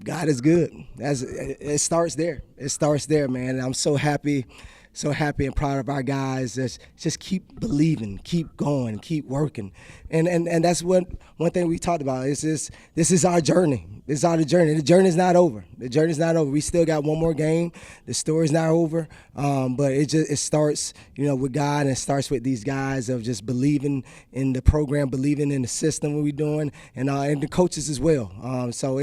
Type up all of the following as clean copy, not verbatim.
God is good. It starts there. It starts there, man. And I'm so happy and proud of our guys. Just keep believing, keep going, keep working, and that's what one thing we talked about is this is our journey. This is our journey. The journey's not over. The journey's not over. We still got one more game. The story's not over, but it starts with God, and it starts with these guys of just believing in the program, believing in the system what we're doing, and the coaches as well. So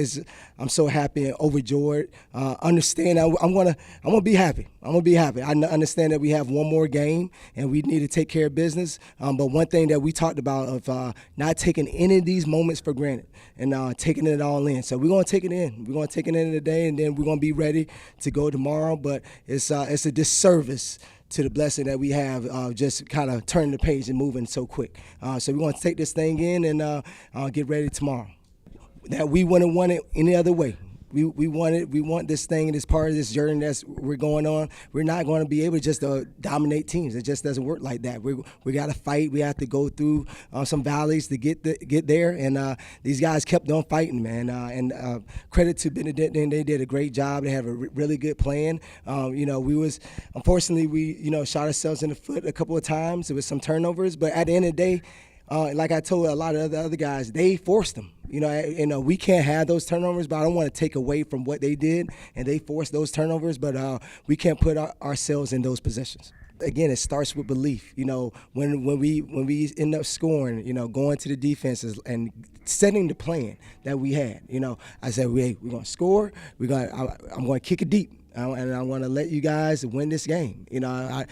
I'm so happy and overjoyed. Understand I'm gonna be happy. I'm gonna be happy. I understand that we have one more game and we need to take care of business. But one thing that we talked about of not taking any of these moments for granted and taking it all in. So we're gonna take it in. We're gonna take it in today, and then we're gonna be ready to go tomorrow. But it's a disservice to the blessing that we have, just kind of turning the page and moving so quick. So we're going to take this thing in and get ready tomorrow. That we wouldn't want it any other way. We want this thing, and this part of this journey we're going on. We're not going to be able to just dominate teams. It just doesn't work like that. We got to fight. We have to go through some valleys to get there. And these guys kept on fighting, man. And credit to Benedictine, they did a great job. They have a really good plan. Unfortunately we shot ourselves in the foot a couple of times. There was some turnovers, but at the end of the day, like I told a lot of the other guys, they forced them. We can't have those turnovers, but I don't want to take away from what they did, and they forced those turnovers, but we can't put ourselves in those positions. Again, it starts with belief. When we end up scoring, going to the defenses and setting the plan that we had. I said, we're going to score. I'm going to kick it deep. And I want to let you guys win this game. I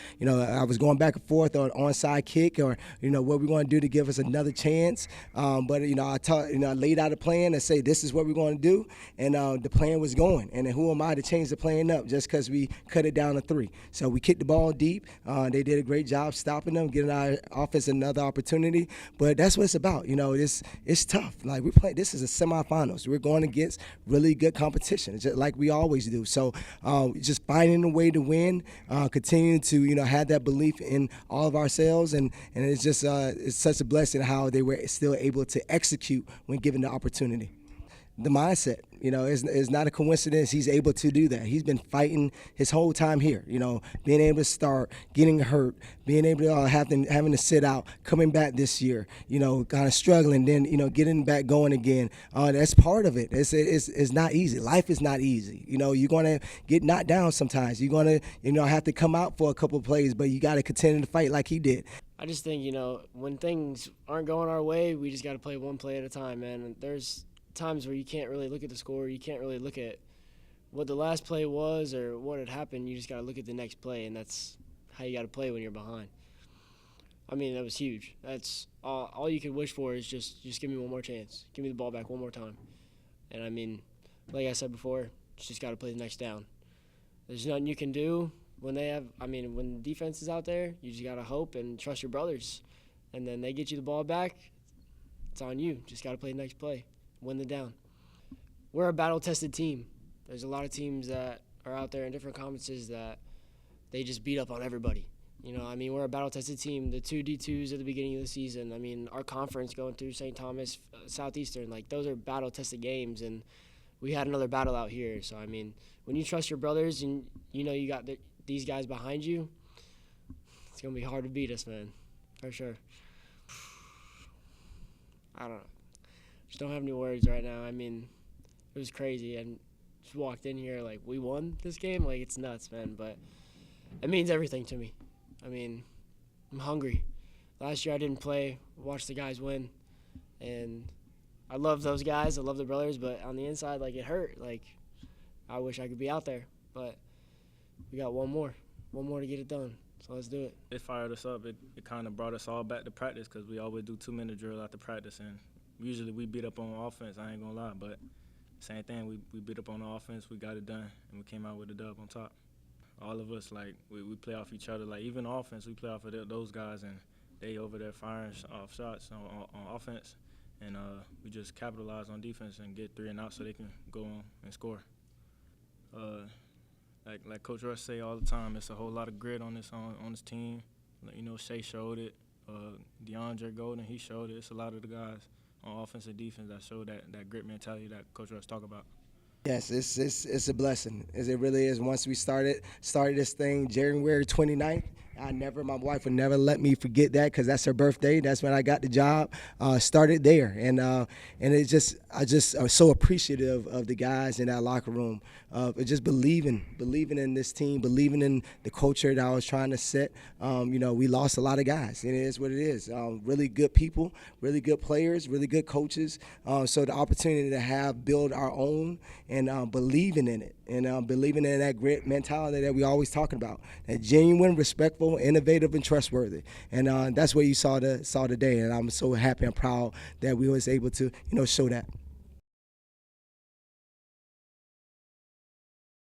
was going back and forth on onside kick or what we're going to do to give us another chance. But I laid out a plan and say this is what we're going to do, and the plan was going. And then who am I to change the plan up just because we cut it down to 3? So we kicked the ball deep. They did a great job stopping them, giving our offense another opportunity. But that's what it's about. It's tough. Like this is a semifinals. We're going against really good competition, just like we always do. So. Just finding a way to win, continuing to have that belief in all of ourselves, and it's just it's such a blessing how they were still able to execute when given the opportunity. The mindset, is not a coincidence. He's able to do that. He's been fighting his whole time here. Being able to start, getting hurt, being able to having to sit out, coming back this year. Kind of struggling, then getting back going again. That's part of it. It's not easy. Life is not easy. You're gonna get knocked down sometimes. You're gonna have to come out for a couple of plays, but you got to continue to fight like he did. I just think when things aren't going our way, we just got to play one play at a time, man. And there's times where you can't really look at the score, you can't really look at what the last play was or what had happened. You just got to look at the next play, and that's how you got to play when you're behind. I mean, that was huge. That's all you can wish for is just give me one more chance. Give me the ball back one more time. And I mean, like I said before, just got to play the next down. There's nothing you can do when when the defense is out there. You just got to hope and trust your brothers. And then they get you the ball back, it's on you. Just got to play the next play. Win the down. We're a battle-tested team. There's a lot of teams that are out there in different conferences that they just beat up on everybody. We're a battle-tested team. The 2 D2s at the beginning of the season, our conference going through St. Thomas, Southeastern, those are battle-tested games, and we had another battle out here. So, when you trust your brothers and you got these guys behind you, it's going to be hard to beat us, man, for sure. I don't know. Just don't have any words right now. It was crazy. And just walked in here we won this game. It's nuts, man. But it means everything to me. I'm hungry. Last year I didn't play, watched the guys win, and I love those guys. I love the brothers, but on the inside, it hurt. I wish I could be out there, but we got one more to get it done. So let's do it. It fired us up. It kind of brought us all back to practice because we always do 2-minute drill after practice, and usually we beat up on offense, I ain't gonna lie, but same thing, we beat up on the offense, we got it done, and we came out with a dub on top. All of us, we play off each other. Even offense, we play off of those guys, and they over there firing off shots on offense, and we just capitalize on defense and get 3 and out so they can go on and score. Like Coach Russ say all the time, it's a whole lot of grit on this team. Shea showed it. DeAndre Golden, he showed it. It's a lot of the guys on offense and defense that show that grit mentality that Coach Russ talk about. Yes, it's a blessing, as it really is. Once we started this thing January 29th, my wife would never let me forget that because that's her birthday. That's when I got the job. Started there, and I just am so appreciative of the guys in that locker room, just believing in this team, believing in the culture that I was trying to set. We lost a lot of guys, and it is what it is. Really good people, really good players, really good coaches. So the opportunity to build our own and believing in it, and believing in that grit mentality that we always talking about, that genuine, respectful, innovative, and trustworthy. And that's what you saw today. And I'm so happy and proud that we was able to show that.